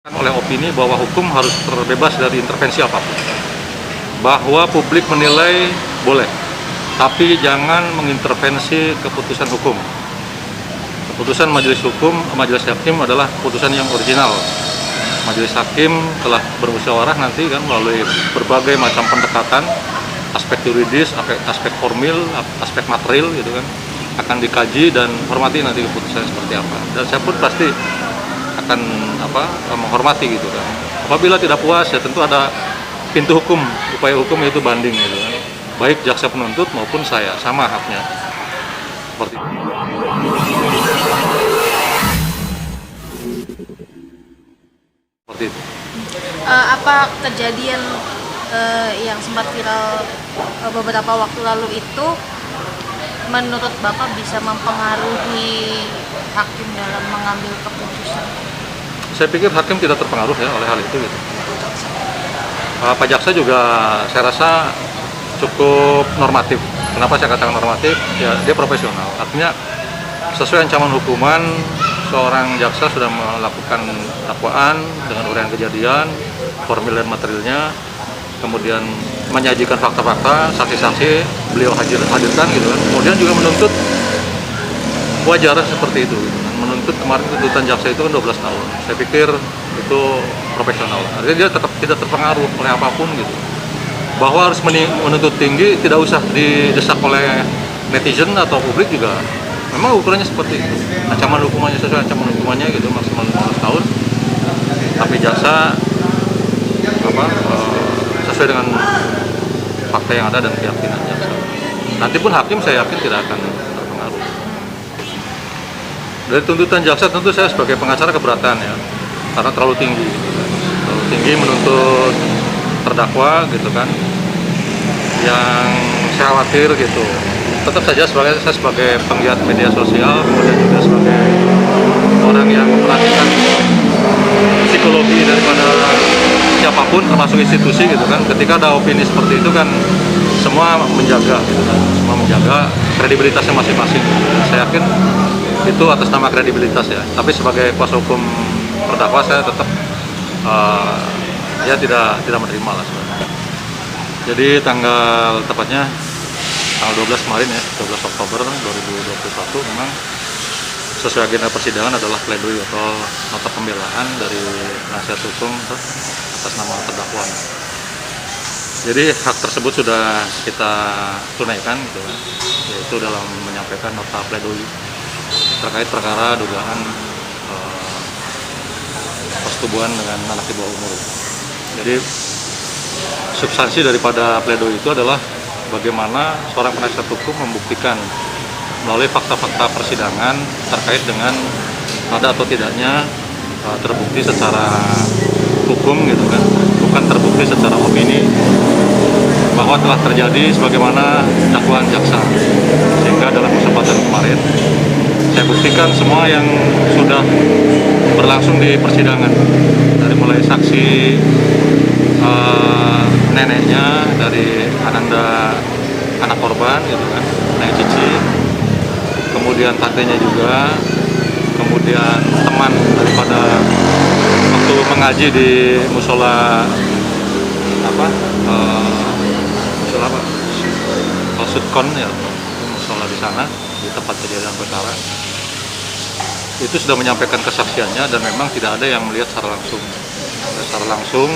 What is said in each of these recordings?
Oleh opini bahwa hukum harus terbebas dari intervensi apapun. Bahwa publik menilai boleh, tapi jangan mengintervensi keputusan hukum. Keputusan majelis hukum, majelis hakim adalah keputusan yang original. Majelis hakim telah bermusyawarah nanti kan melalui berbagai macam pendekatan, aspek yuridis, aspek formil, aspek material gitu kan, akan dikaji dan hormati nanti keputusannya seperti apa. Dan saya pun pasti akan menghormati gitu kan. Apabila tidak puas ya tentu ada pintu hukum, upaya hukum yaitu banding gitu kan. Baik jaksa penuntut maupun saya sama haknya. Seperti itu. Seperti itu. Apa kejadian yang sempat viral beberapa waktu lalu itu menurut Bapak bisa mempengaruhi hakim dalam mengambil keputusan? Saya pikir hakim tidak terpengaruh ya oleh hal itu gitu. Pak Jaksa juga saya rasa cukup normatif. Kenapa saya katakan normatif? Ya dia profesional. Artinya sesuai ancaman hukuman, seorang jaksa sudah melakukan dakwaan dengan uraian kejadian, formil dan materialnya, kemudian menyajikan fakta-fakta, saksi-saksi beliau hadirkan gitu kan. Kemudian juga menuntut wajar seperti itu. Menuntut kemarin tuntutan jaksa itu kan 12 tahun. Saya pikir itu profesional. Artinya dia tetap tidak terpengaruh oleh apapun gitu. Bahwa harus menuntut tinggi tidak usah didesak oleh netizen atau publik juga. Memang ukurannya seperti itu. Ancaman hukumannya sesuai ancaman hukumannya gitu maksimal 15 tahun. Tapi jaksa sesuai dengan fakta yang ada dan keyakinan jaksa. Nanti pun hakim saya yakin tidak akan terpengaruh. Dari tuntutan jaksa tentu saya sebagai pengacara keberatan ya, karena terlalu tinggi menuntut terdakwa gitu kan, yang saya khawatir gitu. Tetap saja saya sebagai penggiat media sosial, kemudian juga sebagai orang yang memperhatikan psikologi daripada siapapun termasuk institusi gitu kan, ketika ada opini seperti itu kan semua menjaga gitu kan, semua menjaga kredibilitasnya masing-masing. Saya yakin itu atas nama kredibilitas ya, tapi sebagai kuasa hukum terdakwa saya tetap ya tidak menerima lah sebenarnya. Jadi tepatnya tanggal 12 kemarin ya, 12 Oktober 2021 memang sesuai agenda persidangan adalah pledoi atau nota pembelaan dari penasihat hukum atas nama terdakwa. Jadi hak tersebut sudah kita tunaikan gitu kan, yaitu dalam menyampaikan nota pledoi terkait perkara dugaan persetubuhan dengan anak di bawah umur. Jadi substansi daripada pledoi itu adalah bagaimana seorang penasihat hukum membuktikan melalui fakta-fakta persidangan terkait dengan ada atau tidaknya terbukti secara hukum gitu kan, bukan terbukti secara opini bahwa telah terjadi sebagaimana dakwaan jaksa. Sehingga dalam kesempatan kemarin saya buktikan semua yang sudah berlangsung di persidangan, dari mulai saksi neneknya dari Ananda, anak korban gitu kan, Nenek Cici, kemudian tatenya juga, kemudian teman daripada waktu mengaji di musola Sutkon ya, musola di sana di tempat kejadian perkara itu sudah menyampaikan kesaksiannya dan memang tidak ada yang melihat secara langsung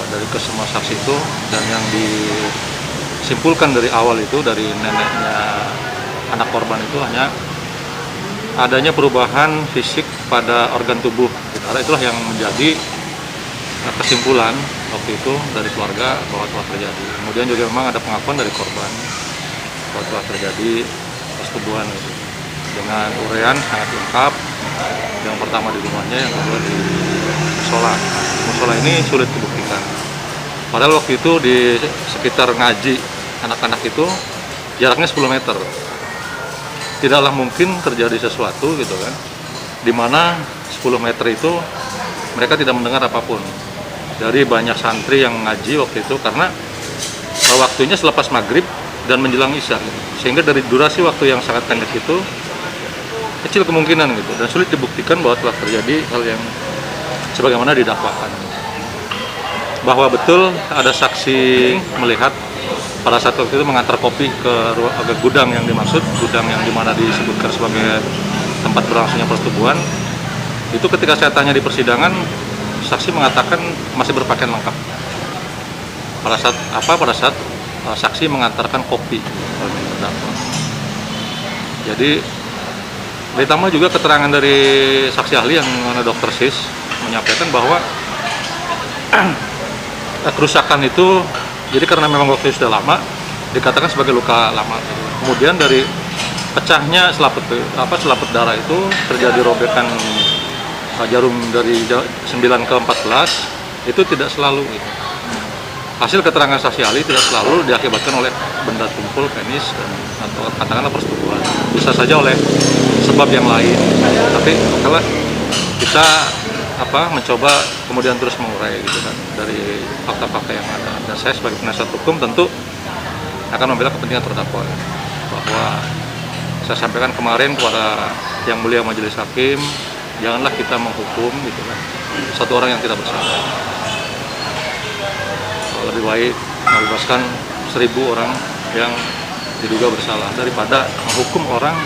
dari kesemua saksi itu. Dan yang disimpulkan dari awal itu dari neneknya anak korban itu hanya adanya perubahan fisik pada organ tubuh. Itulah yang menjadi kesimpulan waktu itu dari keluarga bahwa telah terjadi. Kemudian juga memang ada pengakuan dari korban bahwa telah terjadi persetubuhan gitu, dengan uraian sangat lengkap. Yang pertama di rumahnya, yang kedua di musola. Musola ini sulit dibuktikan. Padahal waktu itu di sekitar ngaji anak-anak itu jaraknya 10 meter. Tidaklah mungkin terjadi sesuatu gitu kan, dimana 10 meter itu mereka tidak mendengar apapun dari banyak santri yang ngaji waktu itu, karena waktunya selepas maghrib dan menjelang isya gitu. Sehingga dari durasi waktu yang sangat pendek itu kecil kemungkinan gitu, dan sulit dibuktikan bahwa telah terjadi hal yang sebagaimana didakwakan. Bahwa betul ada saksi melihat pada saat waktu itu mengantar kopi ke gudang yang dimaksud, gudang yang dimana disebutkan sebagai tempat berlangsungnya persetubuhan. Itu ketika saya tanya di persidangan, saksi mengatakan masih berpakaian lengkap. Pada saat saksi mengantarkan kopi bagi terdakwa. Jadi ditambah juga keterangan dari saksi ahli yang mana Dr. Sis menyampaikan bahwa kerusakan itu jadi karena memang waktu sudah lama dikatakan sebagai luka lama. Kemudian dari pecahnya selaput darah itu terjadi robekan jarum dari 9 ke 14 itu tidak selalu gitu. Hasil keterangan saksi ahli tidak selalu diakibatkan oleh benda tumpul, penis atau katakanlah persetubuhan. Bisa saja oleh sebab yang lain. Tapi kalau kita mencoba kemudian terus mengurai gitu kan dari fakta-fakta yang ada. Dan saya sebagai penasihat hukum tentu akan membela kepentingan terdakwa. Bahwa saya sampaikan kemarin kepada yang mulia majelis hakim, janganlah kita menghukum gitu kan satu orang yang tidak bersalah. Lebih baik membebaskan 1.000 orang yang diduga bersalah daripada menghukum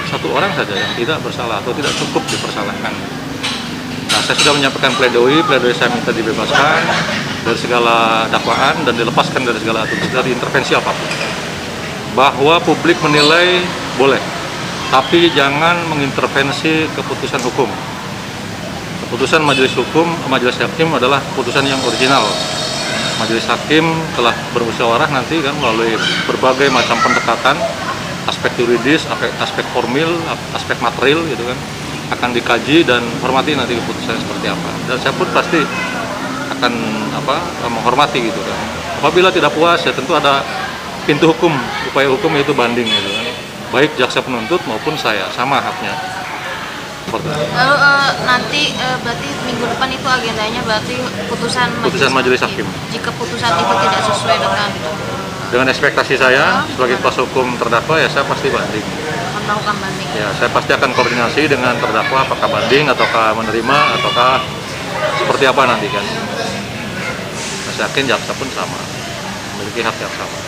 satu orang saja yang tidak bersalah atau tidak cukup dipersalahkan. Nah, saya sudah menyampaikan pledoi saya minta dibebaskan dari segala dakwaan dan dilepaskan dari segala tuntutan, dari intervensi apapun. Bahwa publik menilai boleh, tapi jangan mengintervensi keputusan hukum. Keputusan majelis hakim adalah keputusan yang original. Majelis hakim telah bermusyawarah nanti kan melalui berbagai macam pendekatan, aspek yuridis, aspek formil, aspek material gitu kan, akan dikaji dan hormati nanti keputusannya seperti apa. Dan saya pun pasti akan menghormati gitu kan. Apabila tidak puas ya tentu ada pintu hukum, upaya hukum yaitu banding gitu kan. Baik jaksa penuntut maupun saya sama haknya. Lalu nanti berarti minggu depan itu agendanya berarti putusan majelis hakim. Jika putusan itu tidak sesuai dengan ekspektasi saya sebagai kuasa hukum terdakwa ya saya pasti banding. Melakukan banding. Ya, saya pasti akan koordinasi dengan terdakwa apakah banding ataukah menerima ataukah seperti apa nanti kan. Saya yakin jaksa pun sama, memiliki hak yang sama.